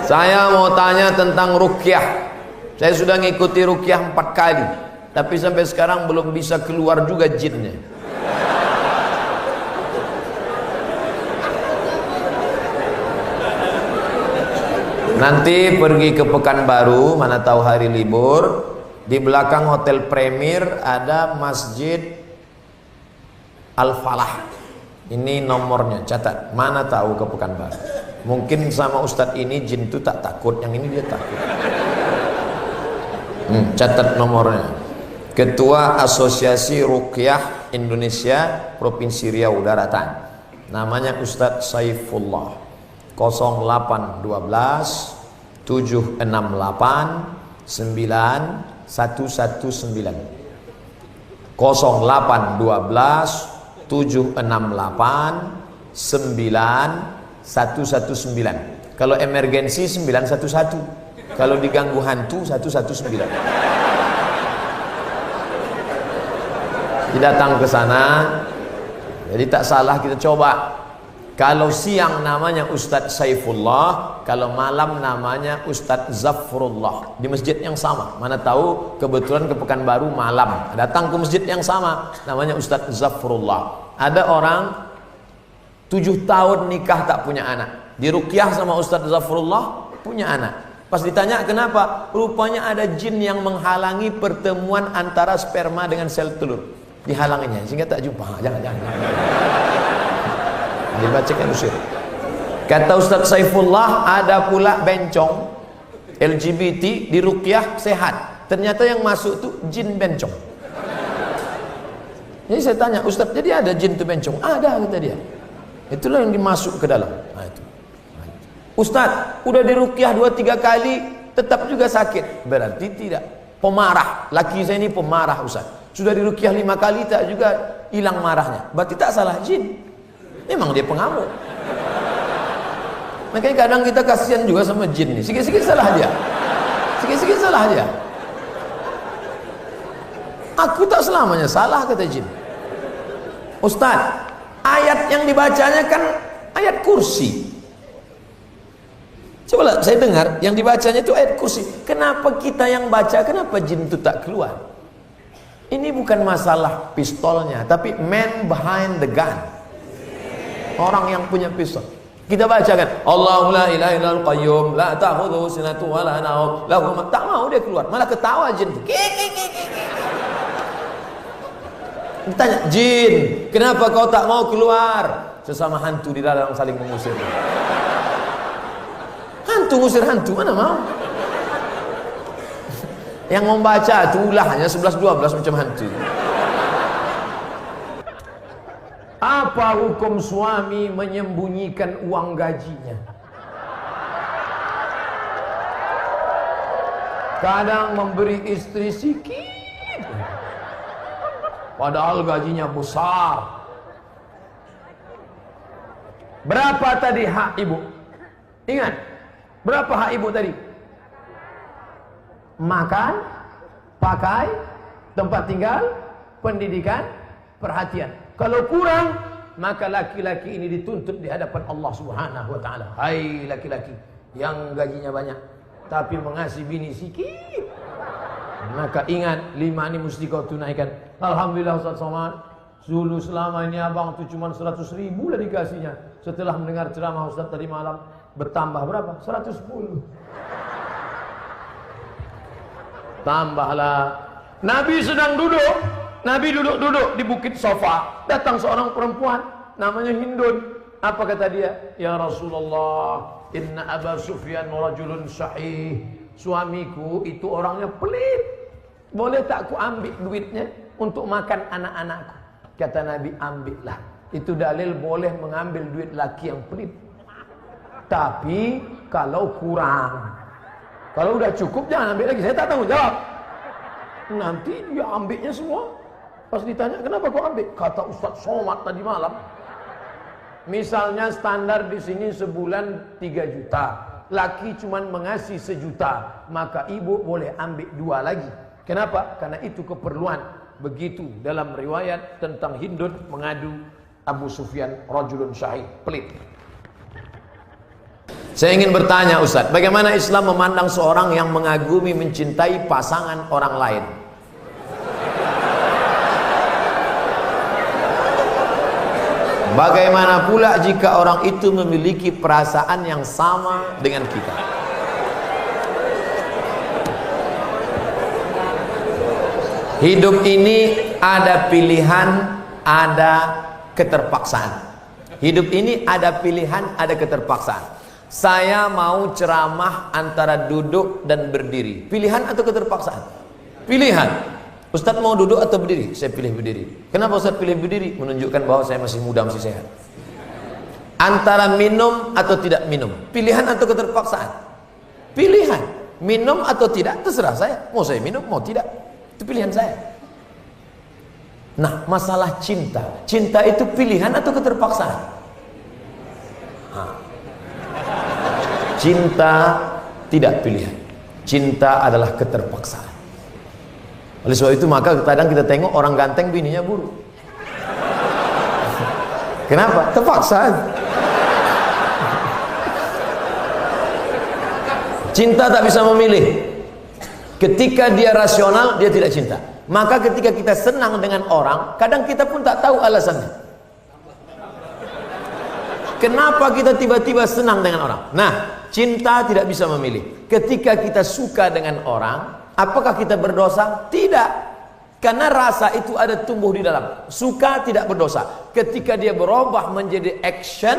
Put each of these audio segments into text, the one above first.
Saya mau tanya tentang ruqyah. Saya sudah ngikuti ruqyah 4 kali, tapi sampai sekarang belum bisa keluar juga jinnya. Nanti pergi ke Pekanbaru, mana tahu hari libur, di belakang Hotel Premier ada Masjid Al-Falah. Ini nomornya, catat. Mana tahu ke Pekanbaru. Mungkin sama Ustadz ini jin itu tak takut, yang ini dia takut. Catat nomornya. Ketua Asosiasi Ruqyah Indonesia Provinsi Riau Daratan. Namanya Ustadz Saifullah. 0812 768 9119 0812 768 9119. Kalau emergensi 911. Kalau diganggu hantu 119. Datang ke sana. Jadi tak salah kita coba. Kalau siang namanya Ustadz Saifullah, kalau malam namanya Ustadz Zafrullah. Di masjid yang sama. Mana tahu kebetulan ke Pekanbaru malam, datang ke masjid yang sama, namanya Ustadz Zafrullah. Ada orang 7 tahun nikah tak punya anak, diruqyah sama Ustadz Zafrullah, punya anak. Pas ditanya kenapa, rupanya ada jin yang menghalangi pertemuan antara sperma dengan sel telur, dihalanginya sehingga tak jumpa. Jangan. Dibacakan usir. Kata Ustadz Saifullah, ada pula bencong LGBT di ruqyah sehat. Ternyata yang masuk tuh jin bencong. Jadi saya tanya, Ustadz, jadi ada jin tuh bencong? Ada, kata dia. Itulah yang dimasuk ke dalam. Itu. Ustadz, udah di ruqyah 2-3 kali tetap juga sakit. Berarti tidak. Pemarah. Laki saya ini pemarah, Ustadz. Sudah di ruqyah 5 kali tak juga hilang marahnya. Berarti tak salah jin. Memang dia pengamuk. Makanya kadang kita kasihan juga sama jin nih. Sikit-sikit salah dia. Sikit-sikit salah dia. Aku tak selamanya salah, kata jin. Ustaz, ayat yang dibacanya kan ayat kursi. Coba saya dengar yang dibacanya itu ayat kursi. Kenapa kita yang baca, kenapa jin itu tak keluar? Ini bukan masalah pistolnya, tapi man behind the gun. Orang yang punya pistol. Kita bacakan Allahu la ilaha illal qayyum la ta'khudhuhu sinatun wa la nawm lahu ma, tak mau dia keluar, malah ketawa jin tuh. Ditanya, jin, kenapa kau tak mau keluar? Sesama hantu di dalam saling mengusir. Hantu ngusir hantu, mana mau? Yang membaca itu ulahnya 11-12 macam hantu. Apa hukum suami menyembunyikan uang gajinya? Kadang memberi istri sikit, padahal gajinya besar. Berapa tadi hak ibu? Ingat, berapa hak ibu tadi? Makan, pakai, tempat tinggal, pendidikan, perhatian. Kalau kurang, maka laki-laki ini dituntut di hadapan Allah Subhanahu wa taala. Hai laki-laki yang gajinya banyak tapi mengasihi bini sikit, maka ingat 5 ini mesti kau tunaikan. Alhamdulillah Ustaz Somad, dulu selama ini abang tu cuma 100.000 lah dikasihnya. Setelah mendengar ceramah Ustaz tadi malam, bertambah berapa? 110. Tambahlah. Nabi sedang duduk. Nabi duduk-duduk di bukit Safa. Datang seorang perempuan namanya Hindun. Apa kata dia? Ya Rasulullah, inna Aba Sufyan rajulun sahih. Suamiku itu orangnya pelit. Boleh tak aku ambil duitnya untuk makan anak-anakku? Kata Nabi, ambillah. Itu dalil boleh mengambil duit laki yang pelit. Tapi kalau kurang, kalau udah cukup jangan ambil lagi. Saya tak tanggung jawab. Nanti dia ambilnya semua. Pas ditanya, kenapa kau ambil? Kata Ustaz Somad tadi malam. Misalnya standar di sini sebulan 3 juta. Laki cuman mengasih 1 juta. Maka ibu boleh ambil 2 lagi. Kenapa? Karena itu keperluan. Begitu dalam riwayat tentang Hindun mengadu Abu Sufyan rajulun syahid, pelit. Saya ingin bertanya Ustadz, bagaimana Islam memandang seorang yang mengagumi, mencintai pasangan orang lain? Bagaimana pula jika orang itu memiliki perasaan yang sama dengan kita? Hidup ini ada pilihan, ada keterpaksaan. Hidup ini ada pilihan, ada keterpaksaan. Saya mau ceramah antara duduk dan berdiri. Pilihan atau keterpaksaan? Pilihan. Ustadz mau duduk atau berdiri? Saya pilih berdiri. Kenapa Ustadz pilih berdiri? Menunjukkan bahwa saya masih muda, masih sehat. Antara minum atau tidak minum, pilihan atau keterpaksaan? Pilihan. Minum atau tidak, terserah saya. Mau saya minum, mau tidak, itu pilihan saya. Nah, masalah cinta. Cinta itu pilihan atau keterpaksaan? Cinta tidak pilihan. Cinta adalah keterpaksaan. Oleh sebab itu maka kadang kita tengok orang ganteng bininya buruk. Kenapa? Terpaksa. Cinta tak bisa memilih. Ketika dia rasional, dia tidak cinta. Maka ketika kita senang dengan orang, kadang kita pun tak tahu alasannya. Kenapa kita tiba-tiba senang dengan orang? Nah, cinta tidak bisa memilih. Ketika kita suka dengan orang, apakah kita berdosa? Tidak. Karena rasa itu ada tumbuh di dalam. Suka tidak berdosa. Ketika dia berubah menjadi action,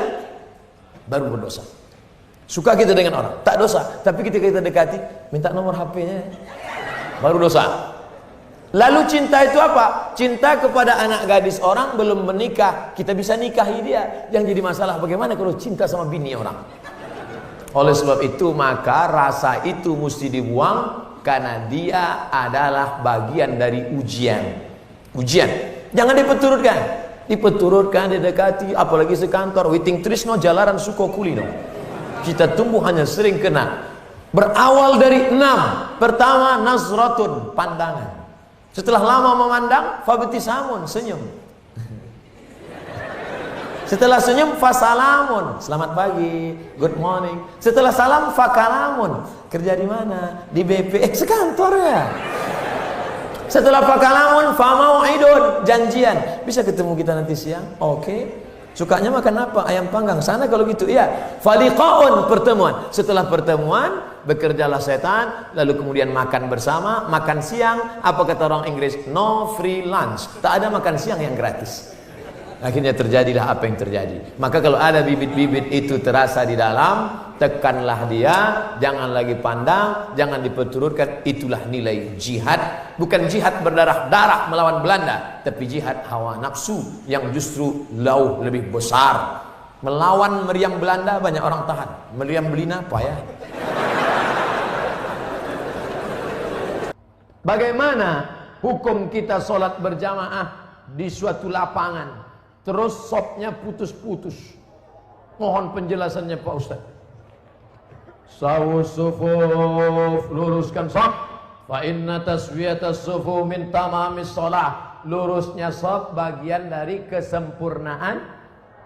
baru berdosa. Suka kita dengan orang, tak dosa. Tapi ketika kita dekati, minta nomor HP-nya, baru dosa. Lalu cinta itu apa? Cinta kepada anak gadis orang belum menikah, kita bisa nikahi dia. Yang jadi masalah bagaimana kalau cinta sama bini orang? Oleh sebab itu maka rasa itu mesti dibuang, karena dia adalah bagian dari ujian. Ujian. Jangan dipeturutkan. Dipeturutkan, didekati, apalagi sekantor, witing trisno jalaran suko kulino. Kita tumbuh hanya sering kena. Berawal dari 6. Pertama, nazratun, pandangan. Setelah lama memandang, fabtisamun, senyum. Setelah senyum, fasalamun, selamat pagi, good morning. Setelah salam, fakalamun, kerja di mana? Di BP, sekantor ya. Setelah fakalamun, famau'idun, janjian. Bisa ketemu kita nanti siang? Oke. Sukanya makan apa? Ayam panggang. Sana kalau gitu, iya. Faliqaun, pertemuan. Setelah pertemuan, bekerjalah setan, lalu kemudian makan bersama, makan siang. Apa kata orang Inggris? No free lunch. Tak ada makan siang yang gratis. Akhirnya terjadilah apa yang terjadi. Maka kalau ada bibit-bibit itu terasa di dalam, tekanlah dia, jangan lagi pandang, jangan diperturutkan. Itulah nilai jihad. Bukan jihad berdarah-darah melawan Belanda, tapi jihad hawa nafsu yang justru jauh lebih besar. Melawan meriam Belanda banyak orang tahan, meriam Belina payah. Bagaimana hukum kita sholat berjamaah di suatu lapangan, terus sopnya putus-putus? Mohon penjelasannya Pak Ustaz. Sawus sufuf, luruskan sop. Fa inna taswiyatas sufu min tamamis sholah. Lurusnya sop bagian dari kesempurnaan.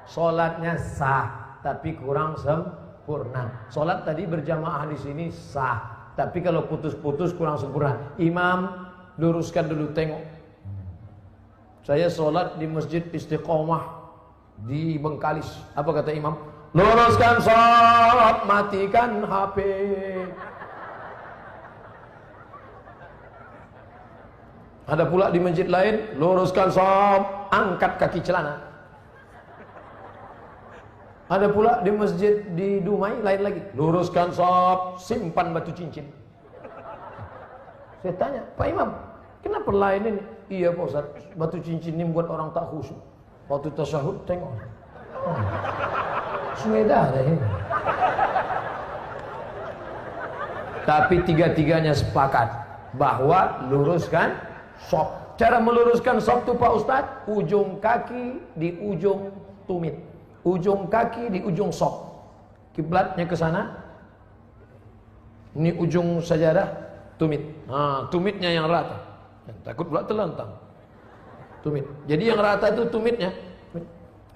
Sholatnya sah, tapi kurang sempurna. Sholat tadi berjamaah di sini sah, tapi kalau putus-putus kurang sempurna. Imam, luruskan dulu, tengok. Saya sholat di Masjid Istiqomah di Bengkalis. Apa kata imam? Luruskan sholat, matikan HP. Ada pula di masjid lain, luruskan sholat, angkat kaki celana. Ada pula di masjid di Dumai lain lagi, luruskan sholat, simpan batu cincin. Saya tanya, Pak Imam, kenapa lain ini? Iya Pak Ustaz, batu cincin ini buat orang tak khusyuk. Waktu tasyahud tengok, sudah ada ini. Tapi tiga-tiganya sepakat bahwa luruskan sop. Cara meluruskan sop itu Pak Ustaz, ujung kaki di ujung tumit, ujung kaki di ujung sop. Kiblatnya ke sana. Ini ujung sajadah, tumit. Nah, tumitnya yang rata. Takut pula terlentang. Tumit. Jadi yang rata itu tumitnya.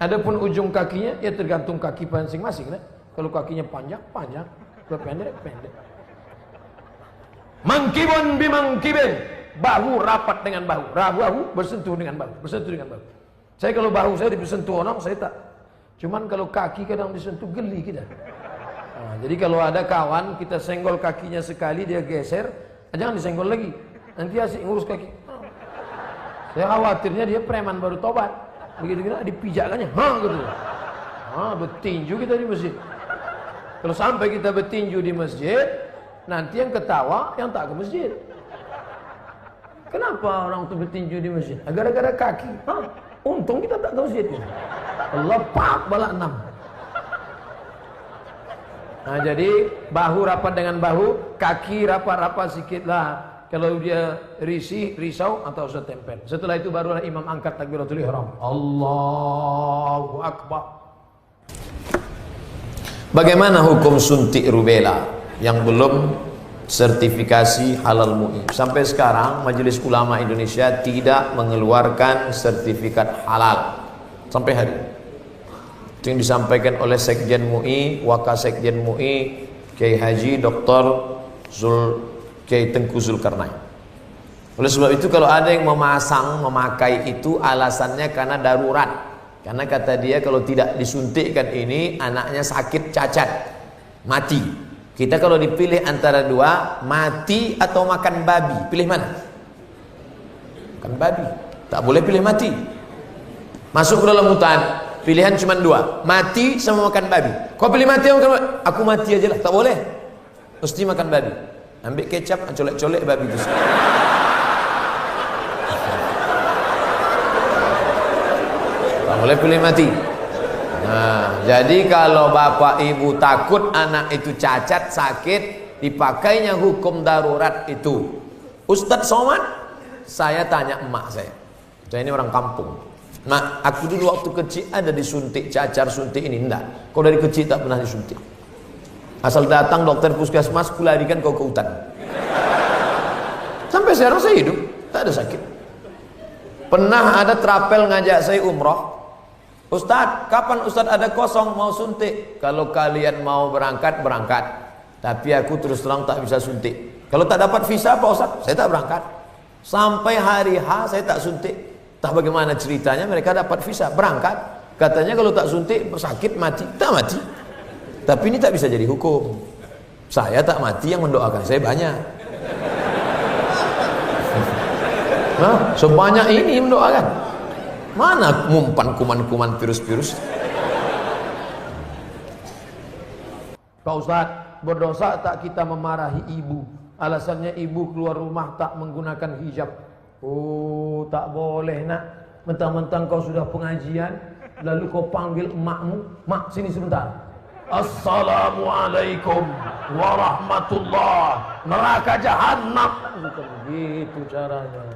Adapun ujung kakinya ya tergantung kaki masing-masing, kan? Kalau kakinya panjang, panjang. Kalau pendek, pendek. Mangkibun bimangkibin. Bahu rapat dengan bahu. Bahu bersentuh dengan bahu. Bersentuh dengan bahu. Saya kalau bahu saya disentuh orang, saya tak. Cuman kalau kaki kadang disentuh, geli kita. Nah, jadi kalau ada kawan, kita senggol kakinya sekali, dia geser, jangan disenggol lagi. Nanti asik ngurus kaki. Saya khawatirnya dia preman baru tobat. Begitu-gitu dipijakkannya, gitu. Bertinju kita di masjid. Kalau sampai kita bertinju di masjid, nanti yang ketawa yang tak ke masjid. Kenapa orang itu bertinju di masjid? Gara-gara kaki. Untung kita tak ke masjid. Allah pak balak 6. Nah, jadi bahu rapat dengan bahu, kaki rapat-rapat sikitlah. Kalau dia risau atau setempel. Setelah itu barulah imam angkat takbiratul ihram. Allahu akbar. Bagaimana hukum suntik rubella yang belum sertifikasi halal MUI? Sampai sekarang Majelis Ulama Indonesia tidak mengeluarkan sertifikat halal sampai hari ini. Itu yang disampaikan oleh Sekjen MUI, Wakasekjen MUI, Kiai Haji Dr. Kiai Tengku Zulkarnain. Oleh sebab itu kalau ada yang memakai itu alasannya karena darurat. Karena kata dia kalau tidak disuntikkan ini anaknya sakit cacat, mati. Kita kalau dipilih antara dua, mati atau makan babi, pilih mana? Makan babi. Tak boleh pilih mati. Masuk ke dalam hutan, pilihan cuma dua, mati sama makan babi. Kau pilih mati atau makan babi? Aku mati aja lah, tak boleh. Mesti makan babi. Ambil kecap, colek-colek babi itu. Tak boleh pilih mati. Nah, jadi kalau bapak ibu takut anak itu cacat, sakit, dipakainya hukum darurat itu. Ustadz Somad, saya tanya emak saya ini orang kampung. Mak, aku dulu waktu kecil ada disuntik cacar, suntik ini. Enggak, kau dari kecil tak pernah disuntik. Asal datang dokter puskesmas, kularikan kau ke hutan. Sampai sekarang saya hidup, tak ada sakit. Pernah ada trapel ngajak saya umroh. Ustadz, kapan Ustadz ada kosong mau suntik? Kalau kalian mau berangkat, berangkat. Tapi aku terus terang tak bisa suntik. Kalau tak dapat visa Pak Ustadz, saya tak berangkat. Sampai hari H saya tak suntik. Tak bagaimana ceritanya mereka dapat visa, berangkat. Katanya kalau tak suntik sakit mati. Tak mati. Tapi ini tak bisa jadi hukum. Saya tak mati, yang mendoakan saya banyak. Nah, sebanyak ini mendoakan. Mana mumpan kuman-kuman virus-virus? Pak Ustadz, berdosa tak kita memarahi ibu? Alasannya ibu keluar rumah tak menggunakan hijab. Oh, tak boleh nak. Mentang-mentang kau sudah pengajian, lalu kau panggil emakmu, mak sini sebentar. Assalamualaikum warahmatullah, neraka jahanam. Bukan begitu caranya.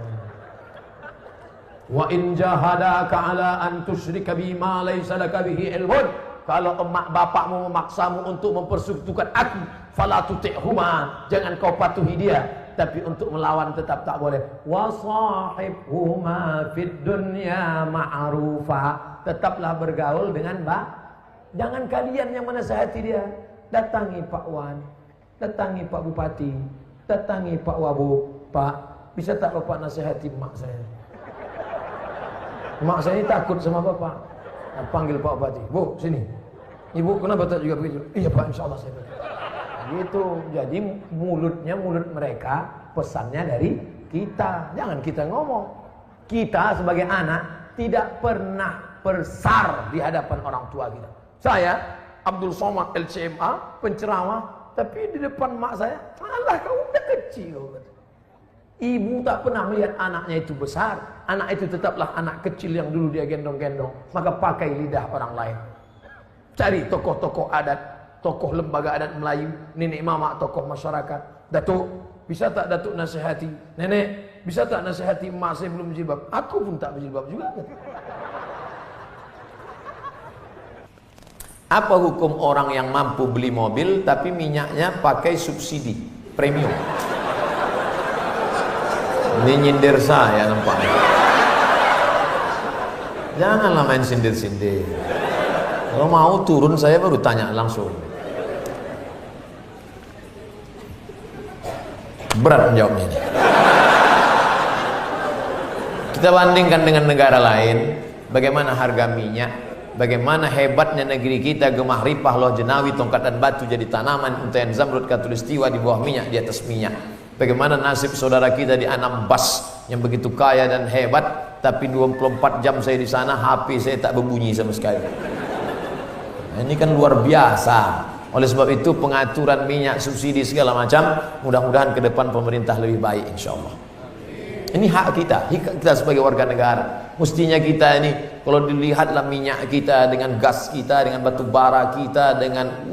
Wa in jahadaka ala an tusyrika bima laysa laka bihi ilmun. Kalau emak bapakmu memaksamu untuk mempersekutukan aku, fala tuti'huma, jangan kau patuhi dia. Tapi untuk melawan tetap tak boleh. Wa sahibhuma fid dunya ma'rufa, tetaplah bergaul dengan jangan kalian yang menasihati dia. Datangi Pak Wan, datangi Pak Bupati, datangi Pak Wabu. Pak, bisa tak Bapak nasihati mak saya? Mak saya ini takut sama Bapak. Nah, panggil Pak Bupati. Bu, sini. Ibu, kenapa tak juga begitu? Iya Pak, insya Allah saya begitu. Gitu. Jadi mulutnya mulut mereka, pesannya dari kita. Jangan kita ngomong. Kita sebagai anak tidak pernah bersar di hadapan orang tua kita. Saya, Abdul Somad LCMA, penceramah, tapi di depan mak saya, alah kau udah kecil. Ibu tak pernah melihat anaknya itu besar. Anak itu tetaplah anak kecil yang dulu dia gendong-gendong. Maka pakai lidah orang lain. Cari tokoh-tokoh adat, tokoh lembaga adat Melayu, nenek mama, tokoh masyarakat. Datuk, bisa tak Datuk nasihati? Nenek, bisa tak nasihati emak saya belum berjilbab? Aku pun tak berjilbab juga. Apa hukum orang yang mampu beli mobil tapi minyaknya pakai subsidi premium? Ini nyindir saya nampaknya. Janganlah main sindir-sindir. Kalau mau turun saya baru tanya langsung. Berat menjawabnya ini. Kita bandingkan dengan negara lain, bagaimana harga minyak, bagaimana hebatnya negeri kita, gemah ripah, loh jenawi, tongkat dan batu jadi tanaman, untayan zamrud, katulistiwa di bawah minyak, di atas minyak. Bagaimana nasib saudara kita di Anambas yang begitu kaya dan hebat, tapi 24 jam saya di sana, HP saya tak berbunyi sama sekali. Nah, ini kan luar biasa. Oleh sebab itu pengaturan minyak, subsidi segala macam, mudah-mudahan ke depan pemerintah lebih baik insyaAllah. Ini hak kita, kita sebagai warga negara. Mestinya kita ini, kalau dilihatlah minyak kita, dengan gas kita, dengan batu bara kita, dengan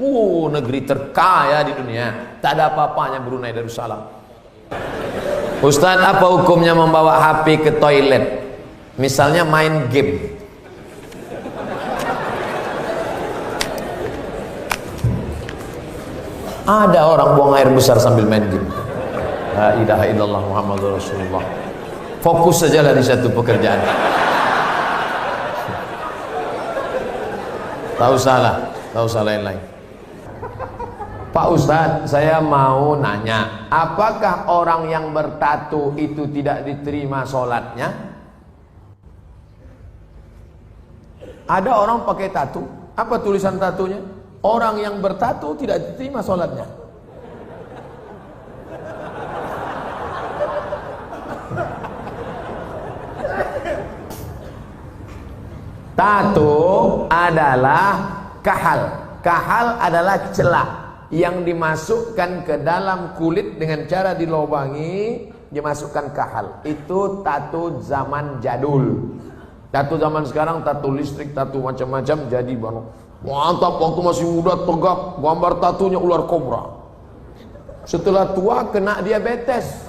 negeri terkaya di dunia, tak ada apa-apanya Brunei Darussalam. Ustaz, apa hukumnya membawa HP ke toilet? Misalnya main game. Ada orang buang air besar sambil main game. La ilaha illallah Muhammadur Rasulullah. Fokus sajalah di satu pekerjaan. Tahu salah yang lain. Pak Ustadz, saya mau nanya, apakah orang yang bertato itu tidak diterima sholatnya? Ada orang pakai tato, apa tulisan tatonya? Orang yang bertato tidak diterima sholatnya. Tato adalah kahal. Kahal adalah celah yang dimasukkan ke dalam kulit dengan cara dilobangi, dimasukkan kahal. Itu tato zaman jadul. Tato zaman sekarang, tato listrik, tato macam-macam jadi bang. Mantap, waktu masih muda tegap, gambar tatonya ular kobra. Setelah tua kena diabetes.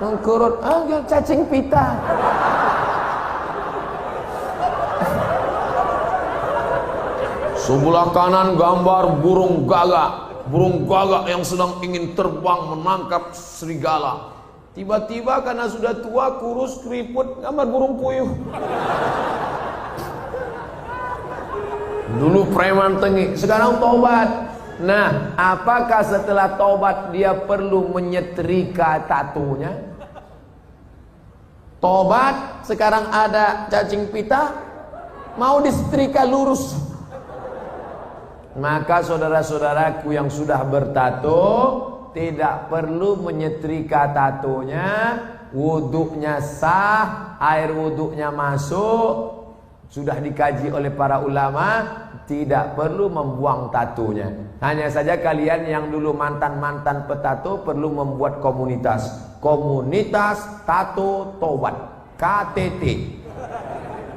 Mengkurut, cacing pita. Sebelah kanan gambar burung gagak yang sedang ingin terbang menangkap serigala. Tiba-tiba karena sudah tua, kurus, keriput, gambar burung puyuh. Dulu preman tengik, sekarang tobat. Nah, apakah setelah tobat dia perlu menyetrika tatunya? Tobat, sekarang ada cacing pita, mau disetrika lurus. Maka saudara-saudaraku yang sudah bertato tidak perlu menyetrika tatonya, wuduknya sah, air wuduknya masuk, sudah dikaji oleh para ulama, tidak perlu membuang tatonya. Hanya saja kalian yang dulu mantan-mantan petato perlu membuat komunitas tato tobat, KTT.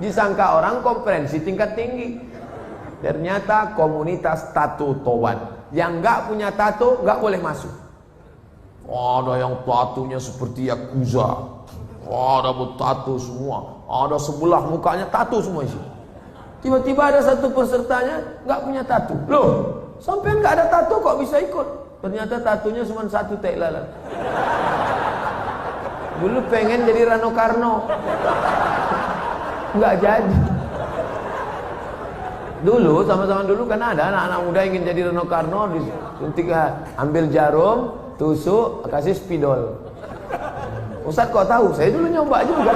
Disangka orang konferensi tingkat tinggi. Ternyata komunitas tato tobat. Yang nggak punya tato nggak boleh masuk. Ada yang tatonya seperti Yakuza, ada bertato semua, ada sebelah mukanya tato semua isi. Tiba-tiba ada satu pesertanya nggak punya tato. Loh, sampai nggak ada tato kok bisa ikut? Ternyata tatonya cuma satu tai lalat. Dulu pengen jadi Rano Karno, nggak jadi. Dulu, sama-sama dulu kan ada anak-anak muda ingin jadi Rano Karno, disuntik, ambil jarum, tusuk, kasih spidol. Ustaz kok tahu? Saya dulu nyoba juga.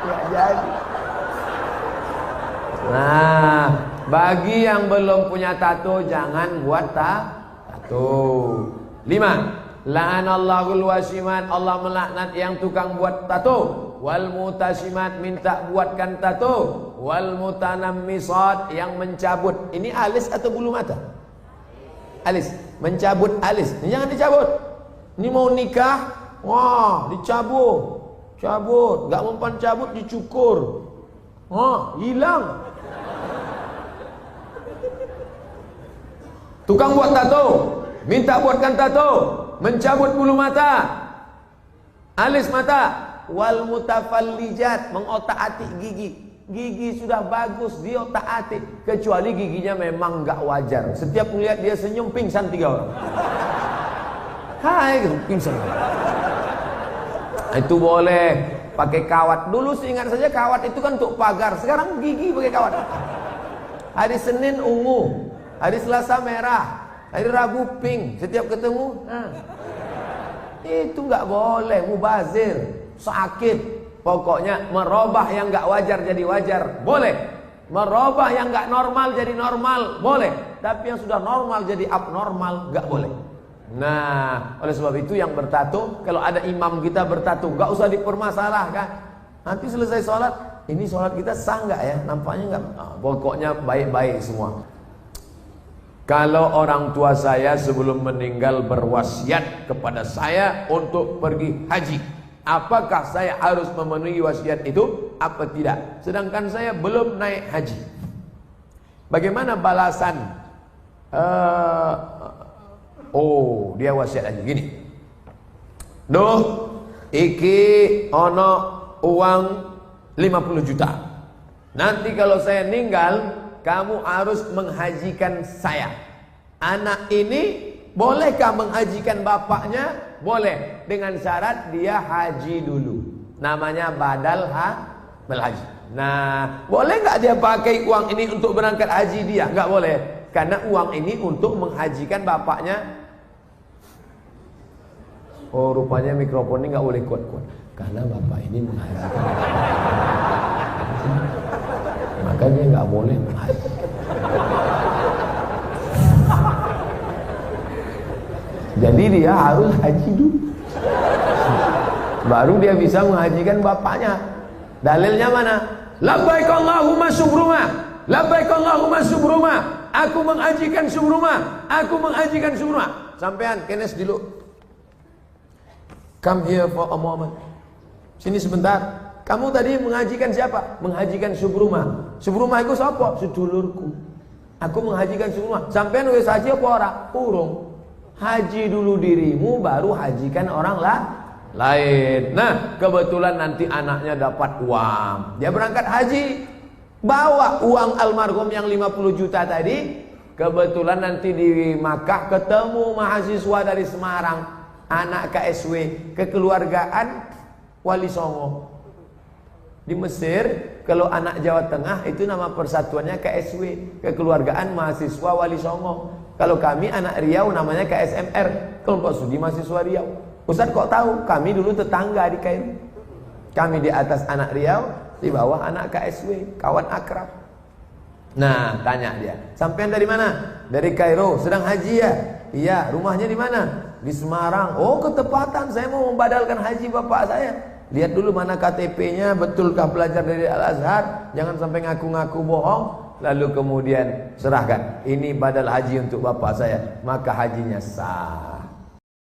Nggak jadi. Nah, bagi yang belum punya tato, jangan buat tato. 5. La'anallahul wasimat, Allah melaknat yang tukang buat tato. Wal mutasimat, minta buatkan tato. Wal mutanammisat, yang mencabut. Ini alis atau bulu mata? Alis, mencabut alis. Ini jangan dicabut. Ini mau nikah, wah dicabut, cabut. Gak mempan cabut, dicukur. Wah, hilang. Tukang buat tato, minta buatkan tato, mencabut bulu mata, alis mata. Wal mutafallijat, mengotak-atik gigi. Gigi sudah bagus, dia otak-atik, kecuali giginya memang enggak wajar. Setiap melihat dia senyum, pingsan 3 orang. Hai, pingsan. Itu boleh pakai kawat. Dulu seingat saja kawat itu kan untuk pagar. Sekarang gigi pakai kawat. Hari Senin ungu, hari Selasa merah, Hari Rabu pink, setiap ketemu. Itu nggak boleh, mubazir, sakit. Pokoknya merubah yang nggak wajar jadi wajar, boleh. Merubah yang nggak normal jadi normal, boleh. Tapi yang sudah normal jadi abnormal, nggak boleh. Nah, oleh sebab itu yang bertato, kalau ada imam kita bertato, nggak usah dipermasalahkan. Nanti selesai sholat, ini sholat kita sah nggak ya? Nampaknya nggak. Pokoknya baik-baik semua. Kalau orang tua saya sebelum meninggal berwasiat kepada saya untuk pergi haji, apakah saya harus memenuhi wasiat itu apa tidak? Sedangkan saya belum naik haji. Bagaimana balasan? Dia wasiat aja gini. Duh, iki ono uang 50 juta. Nanti kalau saya meninggal, kamu harus menghajikan saya. Anak ini bolehkah menghajikan bapaknya? Boleh, dengan syarat dia haji dulu. Namanya badal haji. Nah, boleh nggak dia pakai uang ini untuk berangkat haji dia? Nggak boleh, karena uang ini untuk menghajikan bapaknya. Oh, rupanya mikrofon ini nggak boleh kuat-kuat, karena bapak ini menghajikan. Makanya nggak boleh menghaji. Jadi dia harus haji dulu, baru dia bisa menghajikan bapaknya. Dalilnya mana? Labbaik Allahumma subruma, labbaik Allahumma subruma. Aku menghajikan subruma, aku menghajikan subruma. Sampean kenes dulu. Come here for a moment. Sini sebentar. Kamu tadi menghajikan siapa? Menghajikan Subruma. Subruma itu siapa? Sedulurku. Aku menghajikan Subruma. Sampean wis haji apa ora? Urung. Haji dulu dirimu, baru hajikan orang lain. Nah, kebetulan nanti anaknya dapat uang, dia berangkat haji, bawa uang almarhum yang 50 juta tadi. Kebetulan nanti di Makkah ketemu mahasiswa dari Semarang, anak KSW, kekeluargaan Wali Songo. Di Mesir, kalau anak Jawa Tengah itu nama persatuannya KSW, kekeluargaan mahasiswa Wali Songo. Kalau kami anak Riau namanya KSMR, kelompok studi mahasiswa Riau. Ustaz kok tahu? Kami dulu tetangga di Kairo. Kami di atas anak Riau, di bawah anak KSW, kawan akrab. Nah, tanya dia, sampean dari mana? Dari Kairo. Sedang haji ya? Iya. Rumahnya di mana? Di Semarang. Oh, ketepatan, saya mau membadalkan haji bapak saya. Lihat dulu mana KTP-nya, betulkah belajar dari Al-Azhar? Jangan sampai ngaku-ngaku bohong. Lalu kemudian serahkan, ini badal haji untuk bapak saya. Maka hajinya sah.